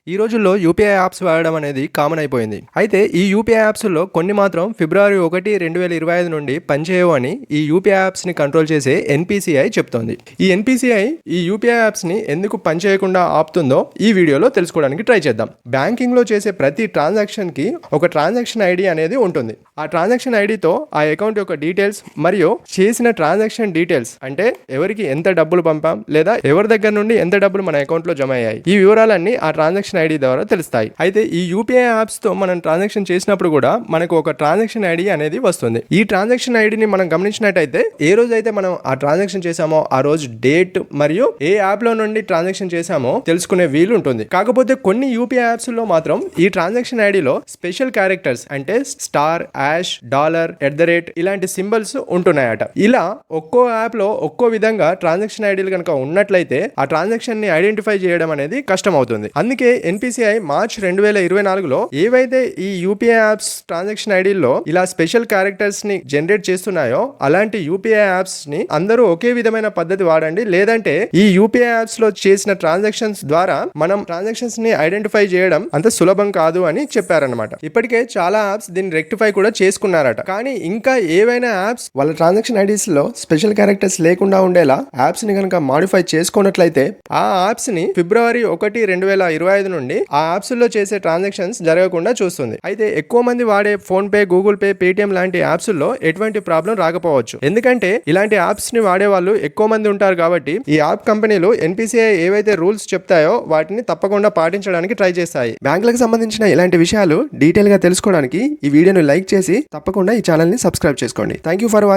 ఈ రోజుల్లో UPI apps వాడడం అనేది కామన్ అయిపోయింది. అయితే ఈ యూపీఐ యాప్స్లో కొన్ని మాత్రం ఫిబ్రవరి 1, 2025 నుండి పనిచేయవు అని ఈ యూపీఐ యాప్స్ని కంట్రోల్ చేసే ఎన్పిసిఐ చెప్తోంది. ఈ ఎన్పిసిఐ ఈ యూపీఐ యాప్స్ని ఎందుకు పనిచేయకుండా ఆపుతుందో ఈ వీడియోలో తెలుసుకోవడానికి ట్రై చేద్దాం. బ్యాంకింగ్లో చేసే ప్రతి ట్రాన్సాక్షన్కి ఒక ట్రాన్సాక్షన్ ఐడి అనేది ఉంటుంది. ఆ ట్రాన్సాక్షన్ ఐడితో ఆ అకౌంట్ యొక్క డీటెయిల్స్ మరియు చేసిన ట్రాన్సాక్షన్ డీటెయిల్స్, అంటే ఎవరికి ఎంత డబ్బులు పంపాం లేదా ఎవరి దగ్గర నుండి ఎంత డబ్బులు మన అకౌంట్లో జమ అయ్యాయి, ఈ వివరాలన్నీ ఆ ట్రాన్సాక్షన్ ఐడి ద్వారా తెలుస్తాయి. అయితే ఈ యూపీఐ యాప్స్ తో మనం ట్రాన్సాక్షన్ చేసినప్పుడు కూడా మనకు ఒక ట్రాన్సాక్షన్ ఐడి అనేది వస్తుంది. ఈ ట్రాన్సాక్షన్ ఐడిని మనం గమనించినట్టయితే ఏ రోజు అయితే మనం ఆ ట్రాన్సాక్షన్ చేసామో ఆ రోజు డేట్ మరియు ఏ యాప్ లో నుండి ట్రాన్సాక్షన్ చేసామో తెలుసుకునే వీలు ఉంటుంది. కాకపోతే కొన్ని యూపీఐ యాప్స్ లో మాత్రం ఈ ట్రాన్సాక్షన్ ఐడిలో స్పెషల్ క్యారెక్టర్స్ అంటే స్టార్, యాష్, డాలర్, @ ఇలాంటి సింబల్స్ ఉంటున్నాయట. ఇలా ఒక్కో యాప్ లో ఒక్కో విధంగా ట్రాన్సాక్షన్ ఐడీలు కనుక ఉన్నట్లయితే ఆ ట్రాన్సాక్షన్ ని ఐడెంటిఫై చేయడం అనేది కష్టం అవుతుంది. అందుకే ఎన్పిసిఐ మార్చ్ 2024లో ఏవైతే ఈ యూపీఐ యాప్స్ ట్రాన్సాక్షన్ ఐడీల్లో ఇలా స్పెషల్ క్యారెక్టర్స్ ని జనరేట్ చేస్తున్నాయో అలాంటి యూపీఐ యాప్స్ ని అందరూ ఒకే విధమైన పద్ధతి వాడండి, లేదంటే ఈ యూపీఐ యాప్స్ లో చేసిన ట్రాన్సాక్షన్స్ ద్వారా మనం ట్రాన్సాక్షన్స్ ని ఐడెంటిఫై చేయడం అంత సులభం కాదు అని చెప్పారనమాట. ఇప్పటికే చాలా యాప్స్ దీన్ని రెక్టిఫై కూడా చేసుకున్నారట. కానీ ఇంకా ఏవైనా యాప్స్ వాళ్ళ ట్రాన్సాక్షన్ ఐడీస్ లో స్పెషల్ క్యారెక్టర్స్ లేకుండా ఉండేలా యాప్స్ ని కనుక మాడిఫై చేసుకున్నట్లయితే ఆ యాప్స్ ని ఫిబ్రవరి 1, 2025 నుండి ఆ యాప్స్ లో చేసే ట్రాన్సాక్షన్స్ జరగకుండా చూస్తుంది. అయితే ఎక్కువ మంది వాడే phone pay, Google pay, Paytm లాంటి యాప్స్ లో ఎటువంటి ప్రాబ్లం రాకపోవచ్చు. ఎందుకంటే ఇలాంటి యాప్స్ ని వాడే వాళ్ళు ఎక్కువ మంది ఉంటారు కాబట్టి ఈ యాప్ కంపెనీలు ఎన్పిసిఐ ఏవైతే రూల్స్ చెప్తాయో వాటిని తప్పకుండా పాటించడానికి ట్రై చేస్తాయి. బ్యాంకులకు సంబంధించిన ఇలాంటి విషయాలు డీటెయిల్ గా తెలుసుకోవడానికి ఈ వీడియోను లైక్ చేసి తప్పకుండా ఈ ఛానల్ ని సబ్స్క్రైబ్ చేసుకోండి. Thank you for watching.